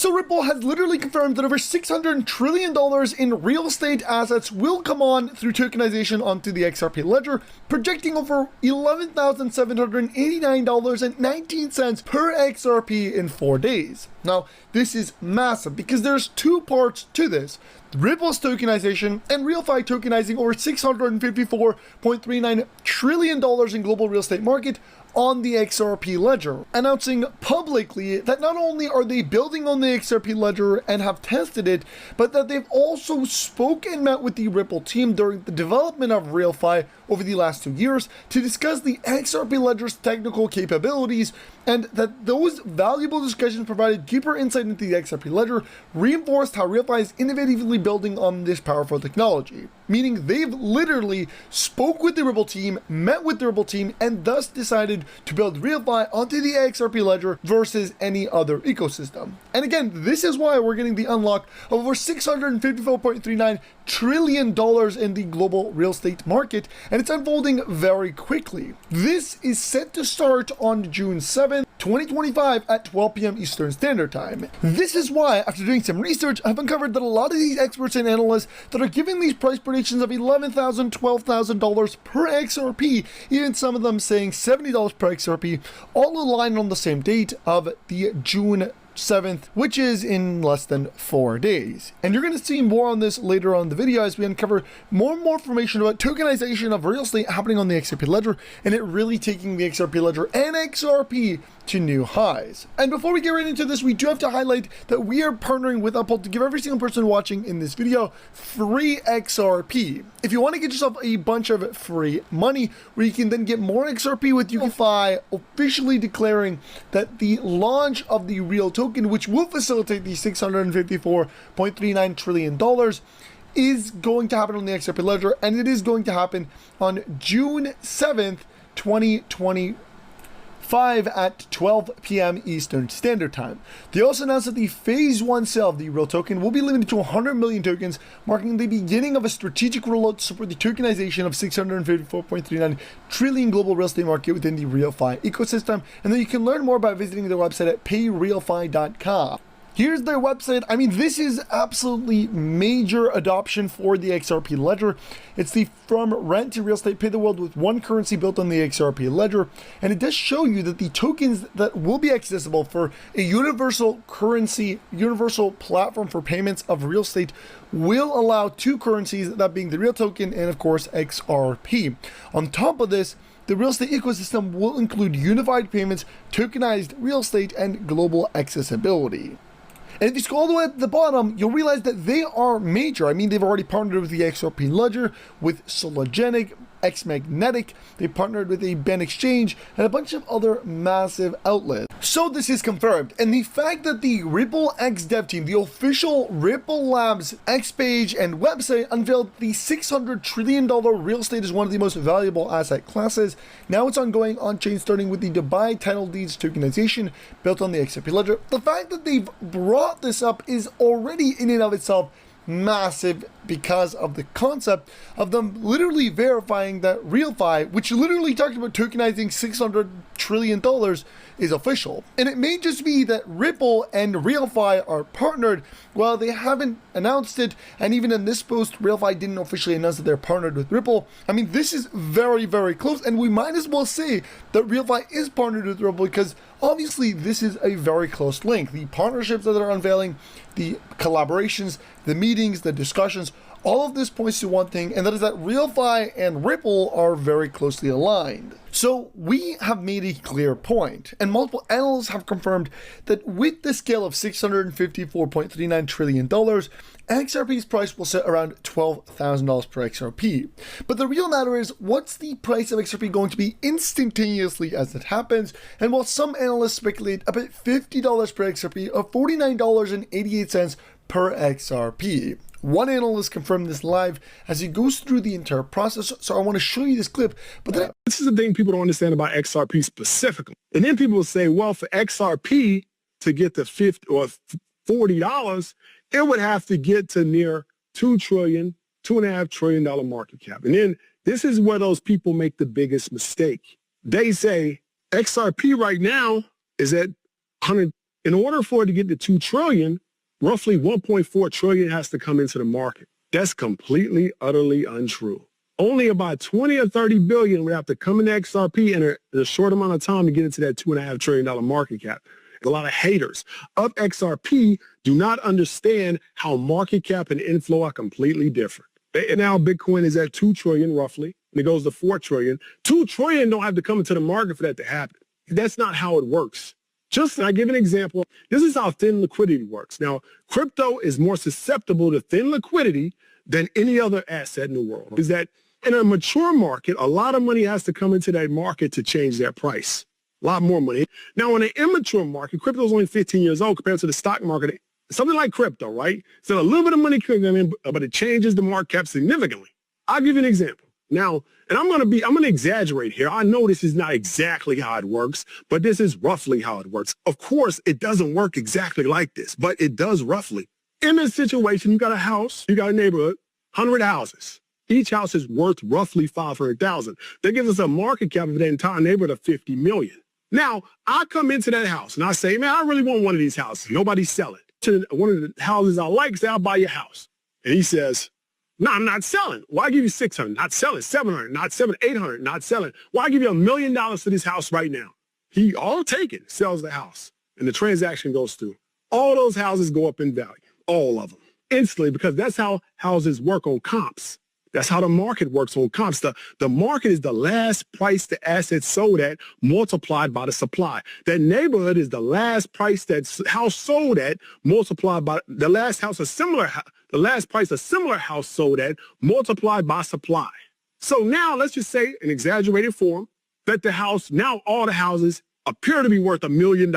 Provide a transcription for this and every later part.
So Ripple has literally confirmed that over $600 trillion in real estate assets will come on through tokenization onto the XRP ledger, projecting over $11,789.19 per XRP in 4 days. Now, this is massive because there's two parts to this. Ripple's tokenization and RealFi tokenizing over $654.39 trillion in global real estate market on the XRP ledger, announcing publicly that not only are they building on the XRP ledger and have tested it, but that they've also spoken and met with the Ripple team during the development of RealFi over the last 2 years to discuss the XRP ledger's technical capabilities, and that those valuable discussions provided deeper insight into the XRP ledger, reinforced how RealFi is innovatively building on this powerful technology. Meaning they've literally spoke with the Ripple team, met with the Ripple team, and thus decided to build RealFi onto the XRP ledger versus any other ecosystem. And again, this is why we're getting the unlock of over $654.39 trillion in the global real estate market, and it's unfolding very quickly. This is set to start on June 7th, 2025 at 12 p.m. Eastern Standard Time. This is why, after doing some research, I've uncovered that a lot of these experts and analysts that are giving these price predictions of $11,000, $12,000 per XRP, even some of them saying $70 per XRP, all align on the same date of the June 7th, which is in less than 4 days. And you're going to see more on this later on in the video as we uncover more and more information about tokenization of real estate happening on the XRP ledger, and it really taking the XRP ledger and XRP to new highs. And before we get right into this, we do have to highlight that we are partnering with Uphold to give every single person watching in this video free XRP. If you want to get yourself a bunch of free money where you can then get more XRP with UFI officially declaring that the launch of the real token, which will facilitate the $654.39 trillion, is going to happen on the XRP ledger, and it is going to happen on June 7th, 2025 at 12 p.m. Eastern Standard Time. They also announced that the Phase 1 sale of the real token will be limited to 100 million tokens, marking the beginning of a strategic rollout to support the tokenization of $654.39 trillion global real estate market within the RealFi ecosystem, and then you can learn more by visiting their website at payrealfi.com. Here's their website. I mean, this is absolutely major adoption for the XRP ledger. It's the from rent to real estate, pay the world with one currency built on the XRP ledger. And it does show you that the tokens that will be accessible for a universal currency, universal platform for payments of real estate will allow two currencies, that being the real token and of course XRP. On top of this, the real estate ecosystem will include unified payments, tokenized real estate, and global accessibility. And if you scroll all the way at the bottom, you'll realize that they are major. I mean, they've already partnered with the XRP ledger, with Sologenic, X-Magnetic, they partnered with a Ben Exchange, and a bunch of other massive outlets. So this is confirmed, and the fact that the Ripple X dev team, the official Ripple Labs X page and website, unveiled the $600 trillion real estate is one of the most valuable asset classes. Now it's ongoing on-chain, starting with the Dubai title deeds tokenization built on the XRP ledger. The fact that they've brought this up is already in and of itself massive because of the concept of them literally verifying that RealFi, which literally talked about tokenizing $600 trillion, is official. And it may just be that Ripple and RealFi are partnered. Well, they haven't announced it, and even in this post, RealFi didn't officially announce that they're partnered with Ripple. I mean, this is very, very close, and we might as well say that RealFi is partnered with Ripple because obviously this is a very close link. The partnerships that they're unveiling, the collaborations, the meetings, the discussions, all of this points to one thing, and that is that RealFi and Ripple are very closely aligned. So we have made a clear point, and multiple analysts have confirmed that with the scale of $654.39 trillion, XRP's price will sit around $12,000 per XRP. But the real matter is, what's the price of XRP going to be instantaneously as it happens? And while some analysts speculate about $50 per XRP or $49.88 per XRP. One analyst confirmed this live as he goes through the entire process, so I want to show you this clip. But then this is the thing people don't understand about XRP specifically. And then people will say, well, for XRP to get to $50 or $40, it would have to get to near $2.5 trillion market cap. And then this is where those people make the biggest mistake. They say XRP right now is at $100 In order for it to get to 2 trillion, roughly 1.4 trillion has to come into the market. That's completely, utterly untrue. Only about 20 or 30 billion would have to come into XRP in a short amount of time to get into that $2.5 trillion market cap. A lot of haters of XRP do not understand how market cap and inflow are completely different. And now Bitcoin is at 2 trillion roughly, and it goes to 4 trillion. 2 trillion don't have to come into the market for that to happen. That's not how it works. I give an example. This is how thin liquidity works. Now, crypto is more susceptible to thin liquidity than any other asset in the world. Is that in a mature market, a lot of money has to come into that market to change that price. A lot more money. Now, in an immature market, crypto is only 15 years old compared to the stock market. Something like crypto, right? So a little bit of money comes in, but it changes the market cap significantly. I'll give you an example. Now, and I'm going to exaggerate here. I know this is not exactly how it works, but this is roughly how it works. Of course, it doesn't work exactly like this, but it does roughly. In this situation, you got a house, you got a neighborhood, 100 houses. Each house is worth roughly 500,000. That gives us a market cap of the entire neighborhood of 50 million. Now, I come into that house and I say, man, I really want one of these houses. Nobody's selling. To one of the houses I like, say, I'll buy your house. And he says, no, I'm not selling. Why give you 600? Not selling. 700, not selling. 800, not selling. Why give you $1 million for this house right now? He, all taken, sells the house. And the transaction goes through. All those houses go up in value. All of them. Instantly, because that's how houses work on comps. That's how the market works on comps. The market is the last price the asset sold at multiplied by the supply. That neighborhood is the last price that house sold at multiplied by the last price a similar house sold at multiplied by supply. So now let's just say in exaggerated form that all the houses appear to be worth $1 million.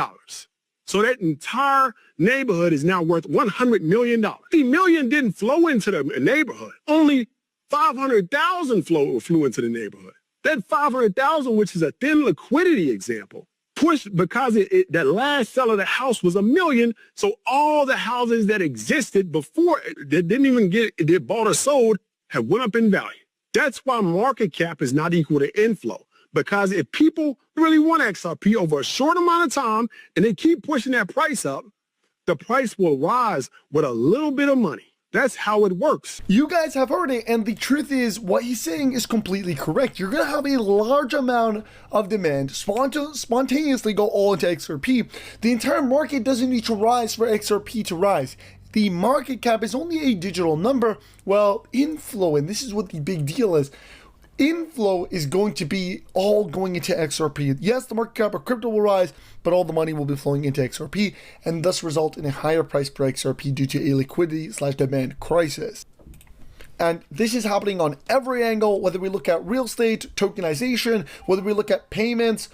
So that entire neighborhood is now worth $100 million. The million didn't flow into the neighborhood. Only 500,000 flew into the neighborhood. That 500,000, which is a thin liquidity example, pushed because that last sell of the house was $1 million. So all the houses that existed before that didn't even get bought or sold have went up in value. That's why market cap is not equal to inflow. Because if people really want XRP over a short amount of time and they keep pushing that price up, the price will rise with a little bit of money. That's how it works. You guys have heard it, and the truth is, what he's saying is completely correct. You're going to have a large amount of demand spontaneously go all into XRP. The entire market doesn't need to rise for XRP to rise. The market cap is only a digital number. Well, inflow, and this is what the big deal is, inflow is going to be all going into XRP. Yes, the market cap of crypto will rise, but all the money will be flowing into XRP and thus result in a higher price per XRP due to a liquidity/demand crisis. And this is happening on every angle, whether we look at real estate, tokenization, whether we look at payments,